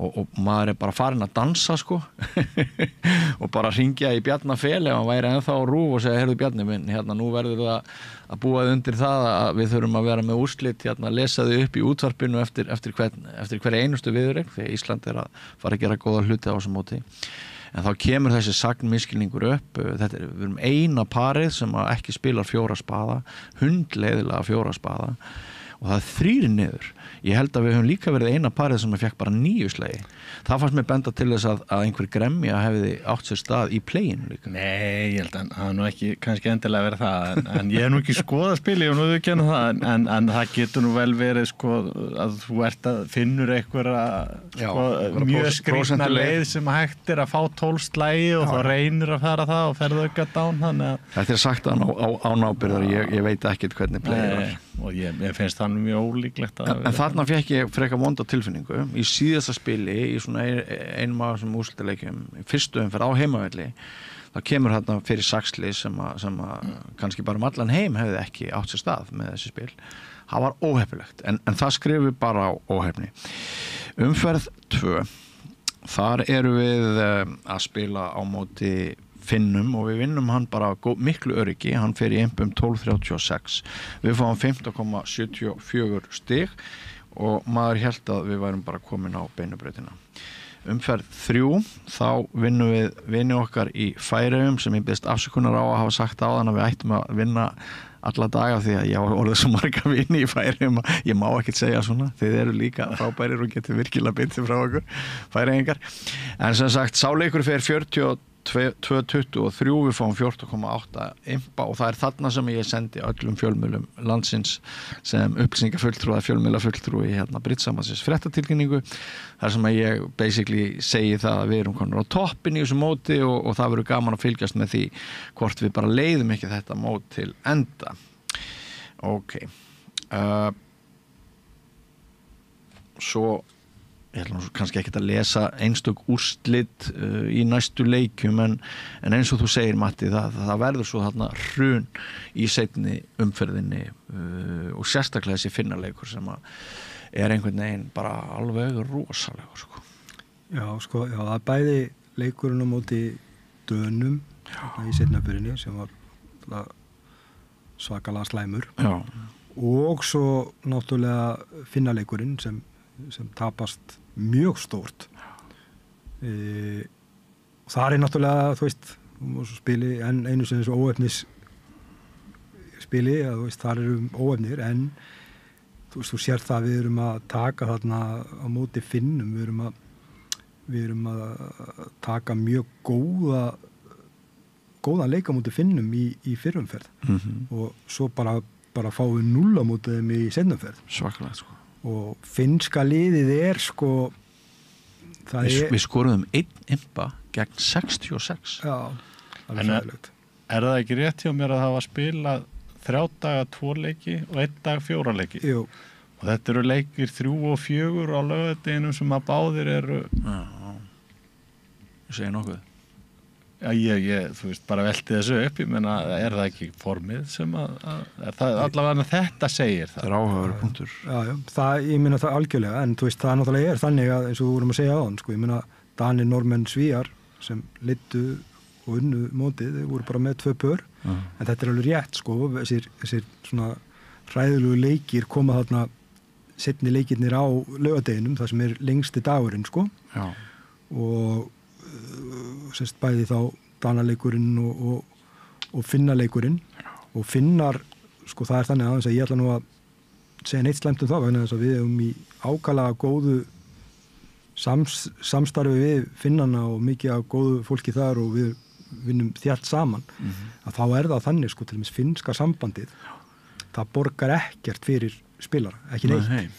og maður bara farin að dansa sko og bara hringja í Bjarna Fel ef hann væri ennþá á RÚV og segja, heyrðu Bjarni minn, nú verður það að búa undir það að við þurfum að vera með úrslit, lesa þau upp í útvarpinu eftir hver einustu viðureign, því Ísland að fara að gera góða hluti á þessum móti. En þá kemur þessi sagnmiskilningur upp, við erum eina parið sem ekki spilar 4 spaða, hundleiðilega 4 spaða og það 3 niður. Ég held að við höfum líka verið eina parið sem fekk bara 9 slagi. Það fannst mér benda til þess að einhver gremja hefði átt sér stað í playinu líka. Nei, ég held að það nú ekki kannski endilega verið það, en ég nú ekki skoða spili og nú þau kenna það, en það getur nú vel verið sko að þú finnur einhverja mjög skrýtna leið sem hægt að fá 12 slagi og þá reynir að fara það og ferðu auka dán þannig að... Þetta sagt á nábyrðar, ég veit ekkert hvernig playið var. Og ég finnst það mjög ólíklegt að... En þarna fekk ég frekar vonda tilfinningu í síðasta spili í svona einum af þessum úrslitaleikjum í fyrstu umferð á heimavelli þá kemur þarna fyrir saxli sem að kannski bara allan heim hefði ekki átt sér stað með þessi spil það var óheppilegt en það skrifum við bara á óheppni. Umferð 2 þar eru við að spila á móti Finnum og við vinnum hann bara miklu öryggi, hann fer í impum 12.36 við fáum 15,74 stig og maður hélt að við værum bara komin á beinubrautina. Umferð 3 þá vinnum við vini okkar í Færeyjum sem ég biðst afsökunar á að hafa sagt áðan að við ættum að vinna alla daga því að ég var orðið svo marga vini í Færeyjum að ég má ekkert segja svona, þið eru líka frábærir og getur virkilega byttið frá okkur Færeyingar, en sem sagt sáleikur fer 42-23 við fáum 14,8 impa og það þarna sem ég sendi öllum fjölmiðlum landsins sem upplýsingafulltrúi fjölmiðlafulltrúi Britsambansins fréttatilkynningu þar sem ég basically segi það að við erum konur á toppin í þessu móti og það verður gaman að fylgjast með því hvort við bara leiðum ekki þetta mót til enda. Ok svo ég ætla kannski ekki að lesa einstök úrslit í næstu leikjum en eins og þú segir Matti það verður svo þarna hrun í seinni umferðinni og sérstaklega þessi Finnaleikur sem einhvern veginn bara alveg rosalegur sko. Já, það bæði leikurinn á móti Dönum í seinni umferðinni sem var svakalega slæmur og svo náttúrulega Finnaleikurinn sem tapast mjög stórt það náttúrulega þú veist spili en einu sinni svo óefnis spili að þar eru óefnir en þú sér það við erum að taka þarna á móti Finnum við erum að taka mjög góða leika á móti Finnum í fyrrumferð og svo bara fáum við 0 á móti þeim í seinumferð svakalega sko og finnska liðið sko við skoruðum 1 impa gegn 66 já, alveg fæðilegt það ekki rétt hjá mér að það var spilað 3 daga 2 leiki og 1 dag 4 leiki Jú. og þetta eru leikir 3 og 4 á laugardeginum sem að báðir eru ég segi nokkuð þú veist, bara velti þessu upp, ég meina, er það ekki formið sem er það allavega þetta segir það? Það áhugaverður punktur. Já, ég meina það algjörlega, en þú veist, það náttúrulega þannig að eins og við vorum að segja áðan, sko, ég meina Danir, Normenn, Svíar sem leiddu og unnu mótið, þeir voru bara með 2 pör, en þetta alveg rétt, sko, þessir svona hræðilegu leikir koma þarna seinni leikirnir á laugardeginum, það sem lengsti dagurinn, sko. Já. Og sérst bæði þá Danaleikurinn og Finnaleikurinn og Finnar, sko það þannig aðeins að ég ætla nú að segja neitt slæmt það vegna þess að við í ákaflega góðu samstarfi við Finnana og mikið af góðu fólki þar og við vinnum þjátt saman að þá það þannig, sko, til dæmis finnska sambandið það borgar ekkert fyrir spilara, ekki neitt.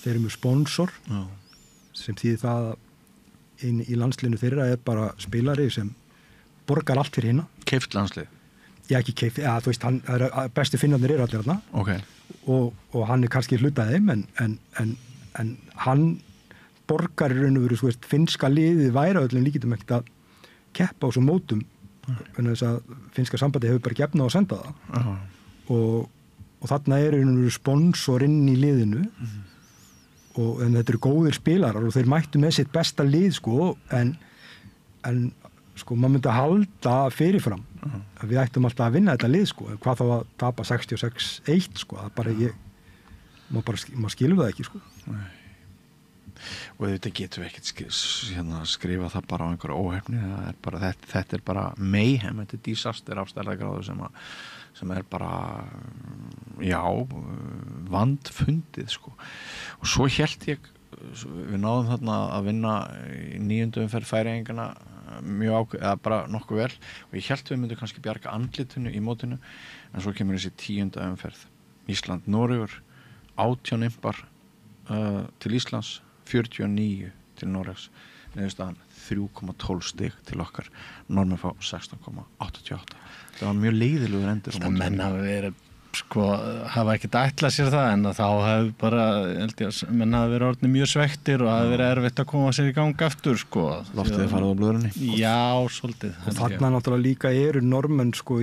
Þeir eru með sponsor sem þýðir það inn í landslinu þeirra bara spilari sem borgar allt fyrir hinna. Keypt landslið? Já, ekki keypt, þú veist, bestu finnarnir allir þarna. Okay. Og hann kannski hlutað þeim en hann borgar í raun og veru, þú veist, finnska liðið væri öllum líkitum ekkert að keppa á svo mótum þannig að finnska sambandi hefur bara gefna og senda það og þarna í raun og veru sponsor inn í liðinu en þetta eru góðir spilarar og þeir mættu með sitt besta lið, sko, en sko, maður myndi að halda fyrirfram að við ættum alltaf að vinna þetta lið, sko, hvað þá að tapa 66-1, sko, það bara maður skilur það ekki, sko. Nei. Og þetta getur við ekkert skrifa það bara á einhverja óhefni, þetta bara mayhem, þetta disaster af stærðargráðu sem bara vandfundið, sko. Og svo hélt ég, við náðum þarna að vinna í 9. umferð Færeyingana eða bara nokkuð vel og ég hélt við myndum kannski bjarga andlitinu í mótinu, en svo kemur þessi 10. umferð Ísland, Noregur 18 imbar til Íslands, 49 til Noregs, niðurstaðan 3,12 stig til okkar, Normenn fá 16,88. Það var mjög leiðilegur endur. Það menn hafa verið, sko, hafa ekkert ætlað sér það, en þá hefur bara, menn hafa verið orðnir mjög svektir og hafa verið erfitt að koma sér í gang aftur, sko. Loftið farið á blöðrunni. Já, svolítið. Og þarna náttúrulega líka eru Normenn, sko,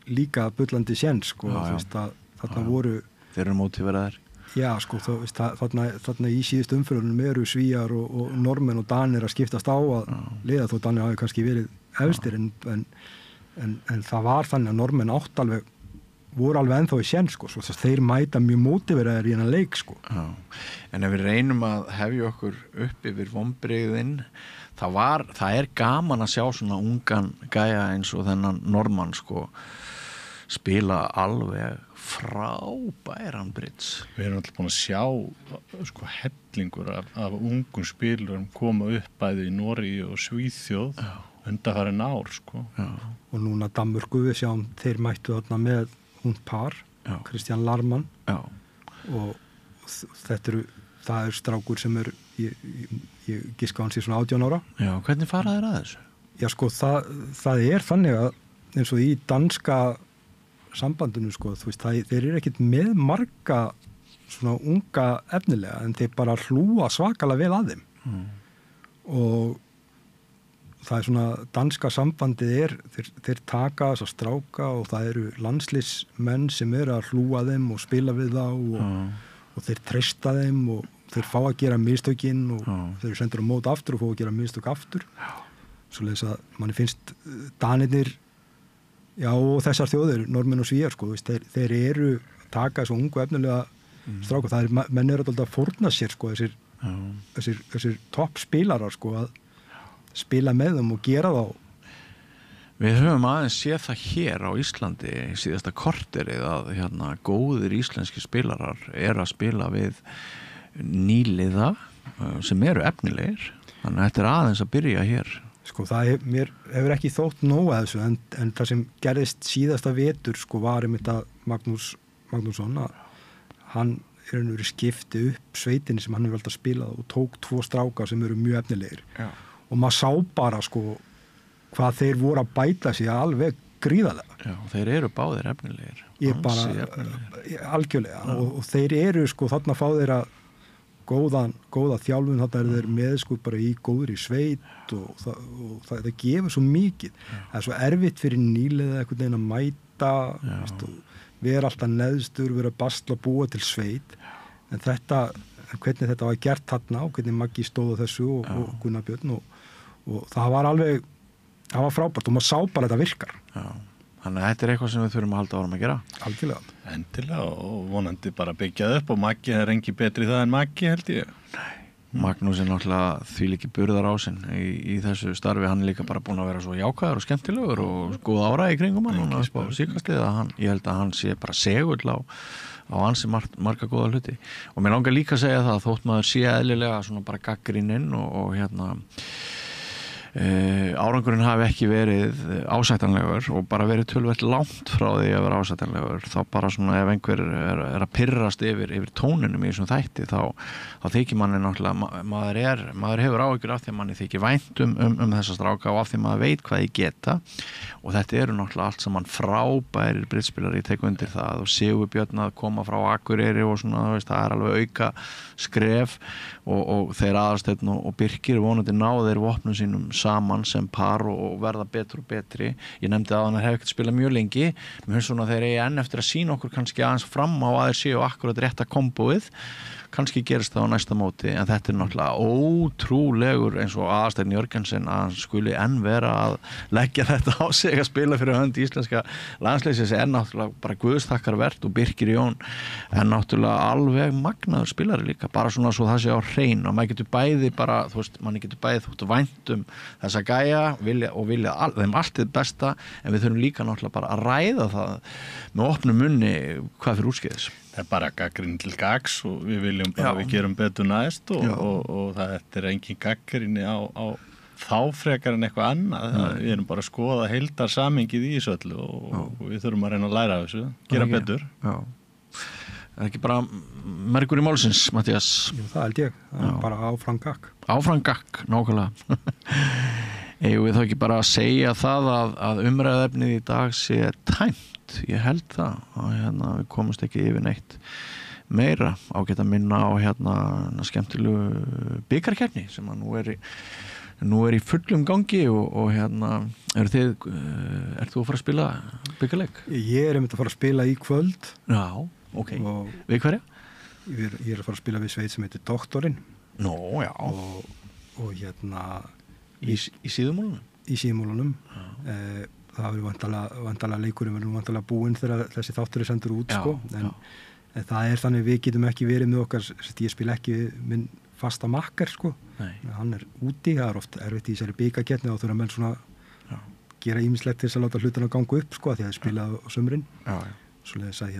líka bullandi séns, sko, þarna voru... Þeir eru mótiveraðir. Já, sko, þarna í síðustu umferðunum eru Svíjar og Normenn og Danir að skiptast á að liða, þó Danir hafi kannski verið efstir en það var þannig að Normenn voru alveg ennþá í séns, sko, svo þeir mæta mjög mótiveraðir í hennar leik, sko. Já, en ef við reynum að hefja okkur upp yfir vonbrigðin, það gaman að sjá svona ungan gæja eins og þennan Normann, sko, spila alveg frábæran Brits. Við erum alltaf búin að sjá, sko, hellingur af ungum spilurum koma upp bæði í Noregi og Svíþjóð undanfarin ár, sko. Já. Og núna Danmörku við sjáum, þeir mættu þarna með ungt par, Kristján Larmann. Já. Og það strákur sem ég giska hann sér svona 18 ára. Já, hvernig fara þeir að þessu? Já, sko, það þannig að eins og í danska sambandinu, sko, þú veist, þeir eru ekkert með marga svona unga efnilega, en þeir bara hlúa svakalega vel að þeim og það svona danska sambandið þeir taka þess að stráka og það eru landsliðsmenn sem eru að hlúa þeim og spila við þá og þeir treysta þeim og þeir fá að gera mistökin og þeir eru sendur á mót aftur og fá að gera mistök aftur svoleiðis að manni finnst Danirnir og þessar þjóðir, Normenn og Svíjar, sko, þeir eru taka svo ungu efnilega stráka, það menn eru alltaf að fórna sér, sko, þessir toppspilarar, sko, að spila með þeim og gera þá. Við höfum aðeins séð það hér á Íslandi síðasta korterið að góðir íslenski spilarar eru að spila við nýliða sem eru efnilegir, þannig að þetta aðeins að byrja hér. Sko, mér hefur ekki þótt nóg að þessu, en það sem gerðist síðasta vetur, sko, var einmitt að Magnússon, að hann verið skipti upp sveitinni sem hann hefur alltaf spilað og tók 2 strákar sem eru mjög efnilegir. Já. Og maður sá bara, sko, hvað þeir voru að bæta sig alveg gríðarlega. Já, þeir eru báðir efnilegir. Algjörlega. Og þeir eru, sko, þarna fá þeir að góða þjálfun, þetta þeir með sko bara í góðri sveit og það gefur svo mikið. Það er svo erfitt fyrir nýliða einhvern veginn að mæta, vera alltaf neðstur, vera basla og búa til sveit, en hvernig þetta var gert þarna og hvernig Maggi stóð á þessu og Gunnar Björn og það var frábært og maður sá bara þetta virkar. Já. Þannig að þetta eitthvað sem við þurfum að halda árum að gera. Algjörlega. Endilega og vonandi bara byggjað upp og Maggi engi betri það en Maggi held ég. Nei. Magnús náttúrulega þvílíki burðar á sinn í þessu starfi, hann líka bara búin að vera svo jákvæður og skemmtilegur og góð ára í kringum hann og síkastið að ég held að hann sé bara segull á ansi marga góða hluti og mér langar líka að segja það þótt maður sé eðlilega svona bara gagnrýninn og árangurinn hafi ekki verið ásættanlegur og bara verið töluvert langt frá því að vera ásættanlegur þá bara svona ef einhver er að pirrast yfir tóninum í þessum þætti þá þykir manni náttúrulega maður hefur áhyggjur af því að manni þykir vænt um þessa stráka og af því maður veit hvað ég geta og þetta eru náttúrulega allt saman frábærir bridgespilar, ég tek undir það og Sigurbjörn að koma frá Akureyri og svona það er alveg auka skref og þeir Aðalsteinn og Birkir vonandi ná þeir vopnum sínum saman sem par og verða betur og betri. Ég nefndi að hann hefði ekkert spilað mjög lengi. Mér finnst svona að þeir eigi enn eftir að sýna okkur kannski aðeins fram á að þeir séu akkurat rétta kombóið. Kannski gerist það á næsta móti, en þetta er náttúrulega ótrúlegur eins og Aðalsteinn Jörgensen að hann skuli enn vera að leggja þetta á sig að spila fyrir hönd íslenska landsliðsins er náttúrulega bara guðsþakkarvert og Birkir Jón en náttúrulega alveg magnaður spilari líka, bara svona svo það sé á hrein og maður getur bæði bara, þú veist, manni getur bæði þótt vænt þessa gæja vilja þeim allt þið besta en við þurfum líka náttúrulega bara að ræða það með opnum munni hvað fyrir úrskeiðis. Það er bara gagnrýni til gags og við viljum bara við gerum betur næst og þetta er engin gagnrýni á þá frekar en eitthvað annað. Við erum bara að skoða heildar samhengið í þessu öllu og við þurfum að reyna að læra af þessu, gera betur. Já. Er ekki bara mergur í málsins, Matthías? Jú, það held ég. Það er bara áfram gagg. Áfram gagg, nákvæmlega. Eigum við þá ekki bara að segja það að umræðefnið í dag sé tæmt. Ég held það að við komumst ekki yfir neitt meira ágætt að minna á skemmtilegu bikarkeppni sem að nú er í fullum gangi og ert þú að fara að spila bikarleik? Ég einmitt að fara að spila í kvöld. Já, ok. Við hverja? Ég er að fara að spila við sveit sem heitir Doktorinn. Nó, já. Og í síðumúlunum? Í síðumúlunum. Það verður vantalega leikurinn verður vantalega búinn þegar þessi þáttur er sendur út en það er þannig við getum ekki verið með okkar, ég spila ekki minn fasta makkar hann er úti, það er oft erfitt í þessari bikarkeppni og þurfa menn svona gera ýmislegt til þess að láta hlutina ganga upp því að ég spilaði á sumrin svoleiðis að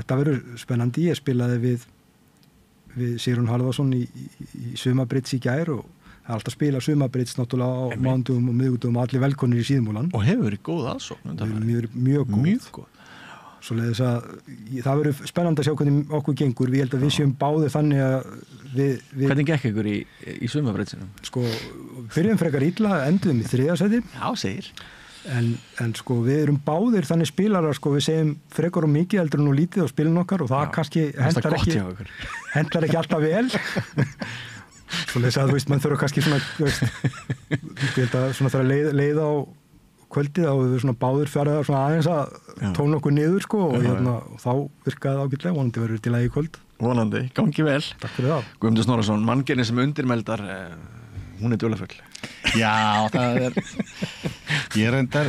þetta verður spennandi. Ég spilaði við Sigrún Harðarsson í Sumarbrits í gær og það er alltaf að spila Sumarbrits náttúrulega á mánudögum og miðvikudögum allir velkonir í síðumúlan og hefur verið góð aðsókn mjög góð. Svoleiðis að það verður spennandi að sjá hvernig okkur gengur. Við held að við séum báðir þannig að við Hvernig gekk ykkur í Sumarbritsinu? Byrjum frekar illa, enduðum í 3. sæti. Já, segir. En við erum báðir þannig spilarar við segjum frekar og mikið heldur en nú lítið á spilin okkar og það kannski hendlar ekki alltaf vel. Svoleiðis að mann þurfa kannski svona þegar leið á kvöldið þá við svona báðir fjaraðar svona aðeins að tóna okkur niður og þá virkaði ágætlega, vonandi verður til að í kvöld. Vonandi, gangi vel. Takk fyrir það. Guðmundur Snorrason, manngerðin sem undirmeldar hún er dularfull. Já, það er ég reyndar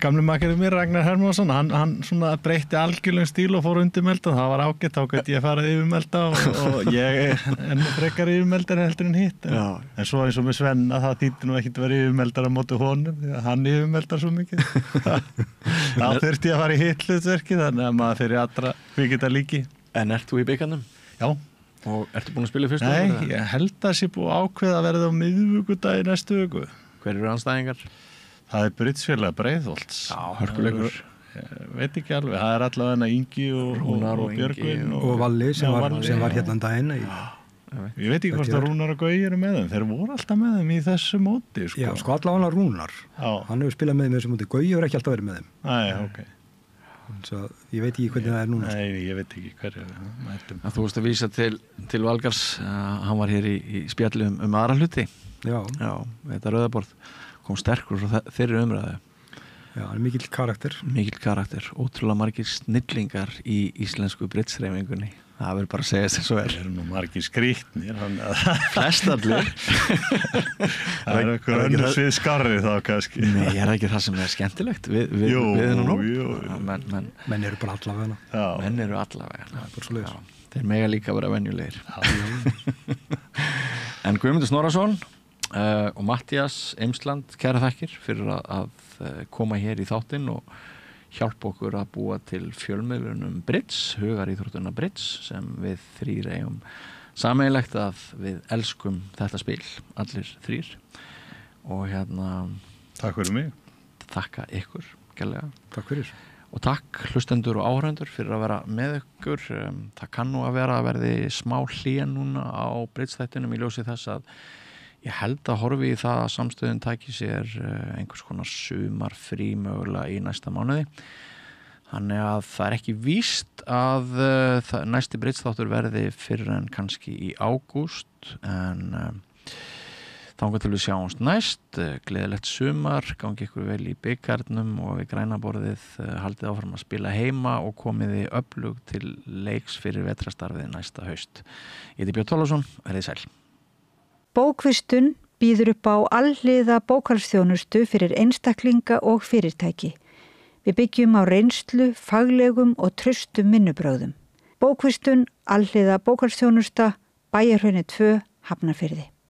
gamli makkeri mér, Ragnar Hermansson hann svona breytti algjörlegum stíl og fór undirmelda, það var ágætt, þá gæti ég farið yfirmelda og ég er frekar yfirmeldar heldur en hitt en svo eins og með Svenna, það þýtti nú ekkert að vera yfirmeldar á móti honum, því að hann yfirmeldar svo mikið þá þurfti ég að fara í hitt hlutverki, þannig að maður fyrir allra kvikita líki. En ert þú í bikarnum? Já. Og ertu búin að spila fyrst? Nei, ég held að sé búið ákveða að verða á miðvikudagi næstu viku. Hver eru andstæðingar? Það er Bridgespilar Breiðholts. Já, hörkuleikur. Veit ekki alveg, það er allavega Ingi og Rúnar og Björgvin og Valli sem var hérna daginn. Ég veit ekki hvort að Rúnar og Gauji eru með þeim. Þeir voru alltaf með þeim í þessu móti. Já, allavega Rúnar. Hann hefur spilað með þeim í þessu móti. Gauji hefur ekki alltaf verið með þeim. Æ, ok. Ég veit ekki hvernig það er núna. Nei, ég veit ekki hverju mætum. Þú veist að vísa til Valgarðs, hann var hér í spjalli aðra hluti. Já, þetta rauðaborð kom sterkur frá þeirri umræðu. Já, hann er mikill karakter. Mikill karakter, ótrúlega margir snillingar í íslensku bridge-hreyfingunni. Það verður bara að segja þess að svo er. Það eru nú margir skrýtnir. Flestallir. Það er eitthvað önnur svið skarri þá kannski. Nei, er ekki það sem er skemmtilegt við hennar nú. Menn eru bara allavega. Menn eru allavega. Það er bara svo leiðis. Þeir mega líka vera venjulegir. En Guðmundur Snorrason og Matthías Eimsland, kæra þakkir fyrir að koma hér í þáttinn og hjálpa okkur að búa til fjölmiðlunum Bridge, hugaríþróttuna Bridge, sem við þrír eigum sameiginlegt að við elskum þetta spil, allir þrír. Og Takk fyrir mig. Þakka ykkur, gælega. Takk fyrir. Og takk hlustendur og áhorfendur fyrir að vera með ykkur. Það kann nú að verði smá hlé núna á Bridge-þættinum í ljósi þess að ég held að horfi í það að samstöðin taki sér einhvers konar sumarfrí mögulega í næsta mánuði. Þannig að það er ekki víst að næsti Bridge-þáttur verði fyrr en kannski í ágúst, en þangað til við sjáumst næst. Gleðilegt sumar, gangi ykkur vel í bikarnum og við grænaborðið haldið áfram að spila heima og komiði öflug til leiks fyrir vetrastarfið næsta haust. Ég heiti Björn Þorláksson, verið sæl. Bókvistun býður upp á alhliða bókhaldsþjónustu fyrir einstaklinga og fyrirtæki. Við byggjum á reynslu, faglegum og traustum vinnubrögðum. Bókvistun, alhliða bókhaldsþjónusta, Bæjarhrauni 2, Hafnarfirði.